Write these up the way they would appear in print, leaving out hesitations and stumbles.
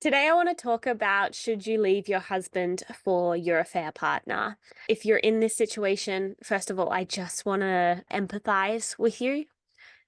Today, I want to talk about should you leave your husband for your affair partner? If you're in this situation, first of all, I just want to empathize with you.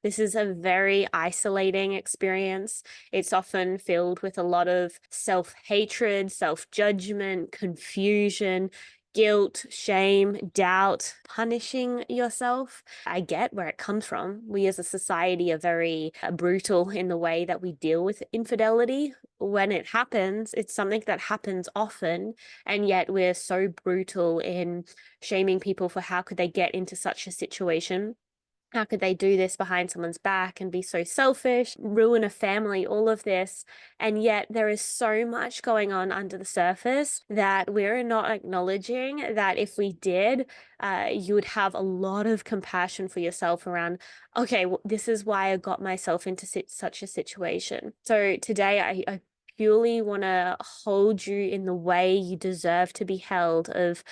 This is a very isolating experience. It's often filled with a lot of self hatred, self judgment, confusion, guilt, shame, doubt, punishing yourself. I get where it comes from. We as a society are very brutal in the way that we deal with infidelity. When it happens, it's something that happens often, and yet we're so brutal in shaming people for how could they get into such a situation. How could they do this behind someone's back and be so selfish, ruin a family, all of this? And yet there is so much going on under the surface that we're not acknowledging that if we did, you would have a lot of compassion for yourself around, okay, well, this is why I got myself into such a situation. So today I purely want to hold you in the way you deserve to be held of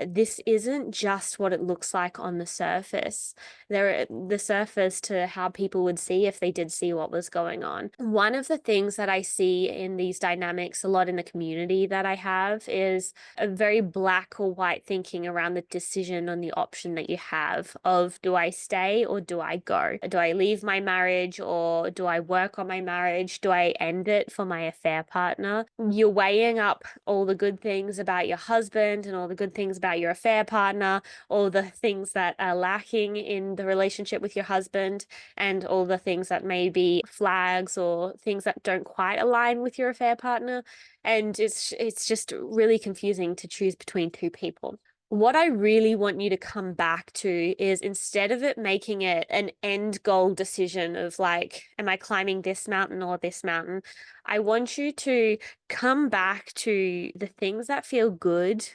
this isn't just what it looks like on the surface. The surface to how people would see if they did see what was going on. One of the things that I see in these dynamics a lot in the community that I have is a very black or white thinking around the decision on the option that you have of, do I stay or do I go? Do I leave my marriage or do I work on my marriage? Do I end it for my affair partner? You're weighing up all the good things about your husband and all the good things about your affair partner, all the things that are lacking in the relationship with your husband, and all the things that may be flags or things that don't quite align with your affair partner. And it's just really confusing to choose between two people. What I really want you to come back to is, instead of it making it an end goal decision of like, am I climbing this mountain or this mountain? I want you to come back to the things that feel good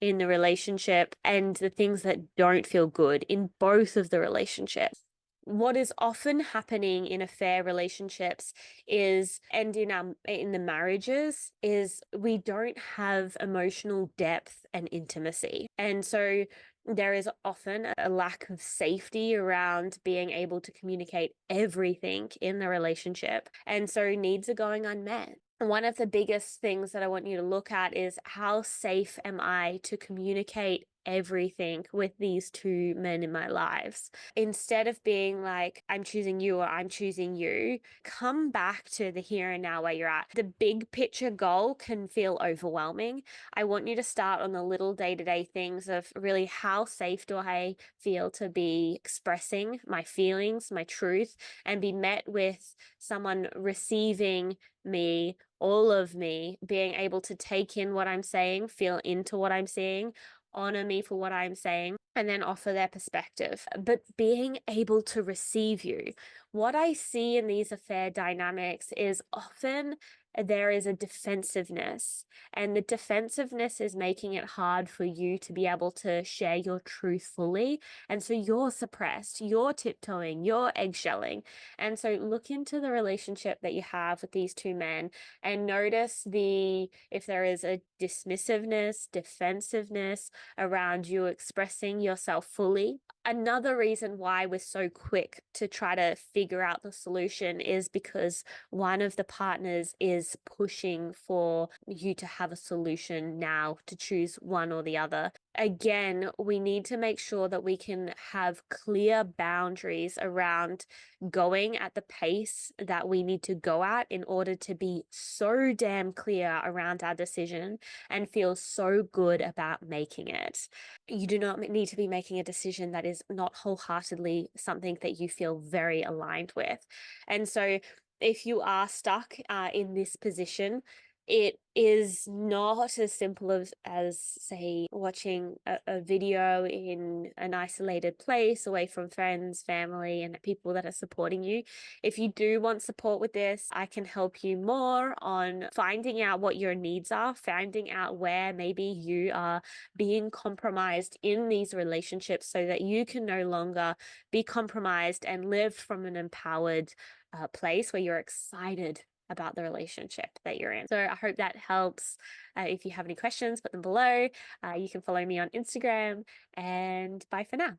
in the relationship and the things that don't feel good in both of the relationships. What is often happening in affair relationships is, and in the marriages, is we don't have emotional depth and intimacy. And so there is often a lack of safety around being able to communicate everything in the relationship. And so needs are going unmet. One of the biggest things that I want you to look at is, how safe am I to communicate everything with these two men in my lives? Instead of being like, I'm choosing you or I'm choosing you, come back to the here and now where you're at. The big picture goal can feel overwhelming. I want you to start on the little day-to-day things of, really, how safe do I feel to be expressing my feelings, my truth, and be met with someone receiving me, all of me, being able to take in what I'm saying, feel into what I'm saying, honor me for what I'm saying, and then offer their perspective. But being able to receive you. What I see in these affair dynamics is often there is a defensiveness, and the defensiveness is making it hard for you to be able to share your truth fully. And so you're suppressed, you're tiptoeing, you're eggshelling. And so look into the relationship that you have with these two men and notice if there is a dismissiveness, defensiveness around you expressing yourself fully. Another reason why we're so quick to try to figure out the solution is because one of the partners is pushing for you to have a solution now, to choose one or the other. Again, we need to make sure that we can have clear boundaries around going at the pace that we need to go at in order to be so damn clear around our decision and feel so good about making it. You do not need to be making a decision that is not wholeheartedly something that you feel very aligned with. And so if you are stuck in this position, it is not as simple as say, watching a video in an isolated place away from friends, family, and people that are supporting you. If you do want support with this, I can help you more on finding out what your needs are, finding out where maybe you are being compromised in these relationships so that you can no longer be compromised and live from an empowered place where you're excited about the relationship that you're in. So I hope that helps. If you have any questions, put them below. You can follow me on Instagram, and bye for now.